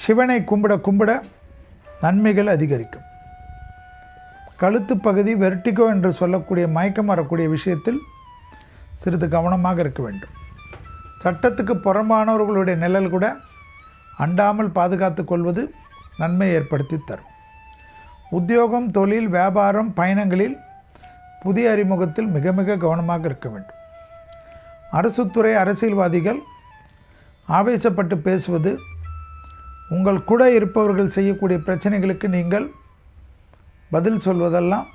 சிவனை கும்பிட கும்பிட நன்மைகள் அதிகரிக்கும். கழுத்து பகுதி வெர்டிகோ என்று சொல்லக்கூடிய மயக்கம் வரக்கூடிய விஷயத்தில் சிறிது கவனமாக இருக்க வேண்டும். சட்டத்துக்கு புறம்பானவர்களுடைய நிழல் கூட அண்டாமல் பாதுகாத்து கொள்வது நன்மை ஏற்படுத்தி தரும். உத்தியோகம், தொழில், வியாபாரம், பயணங்களில் புதிய அறிமுகத்தில் மிக மிக கவனமாக இருக்க வேண்டும். அரசுத்துறை அரசியல்வாதிகள் ஆவேசப்பட்டு பேசுவது, உங்கள் கூட இருப்பவர்கள் செய்யக்கூடிய பிரச்சனைகளுக்கு நீங்கள் பதில் சொல்வதெல்லாம்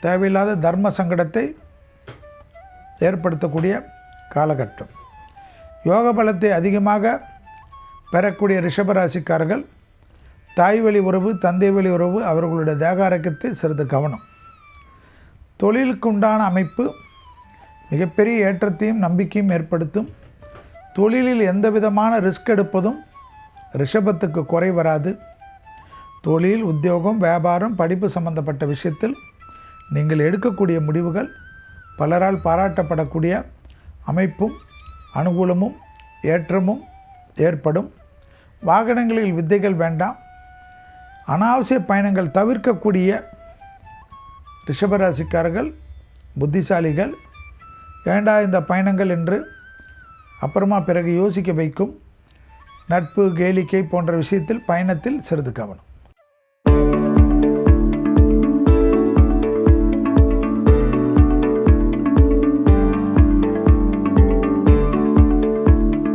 தேவையில்லாத தர்ம சங்கடத்தை ஏற்படுத்தக்கூடிய காலகட்டம். யோக பலத்தை அதிகமாக பெறக்கூடிய ரிஷபராசிக்காரர்கள் தாய் வழி உறவு, தந்தை வழி உறவு, அவர்களுடைய தேக ஆரோக்கியத்தை சிறிது கவனம். தொழிலுக்கு உண்டான அமைப்பு மிகப்பெரிய ஏற்றத்தையும் நம்பிக்கையும் ஏற்படுத்தும். தொழிலில் எந்த விதமான ரிஸ்க் எடுப்பதும் ரிஷபத்துக்கு குறை வராது. தொழில், உத்தியோகம், வியாபாரம், படிப்பு சம்பந்தப்பட்ட விஷயத்தில் நீங்கள் எடுக்கக்கூடிய முடிவுகள் பலரால் பாராட்டப்படக்கூடிய அமைப்பும் அனுகூலமும் ஏற்றமும் ஏற்படும். வாகனங்களில் வித்தைகள் வேண்டாம். அனாவசிய பயணங்கள் தவிர்க்கக்கூடிய ரிஷபராசிக்காரர்கள் புத்திசாலிகள். ஏண்டா இந்த பயணங்கள் என்று அப்புறமா பிறகு யோசிக்க வைக்கும். நட்பு, கேளிக்கை போன்ற விஷயத்தில் பயணத்தில் சிறிது கவனம்.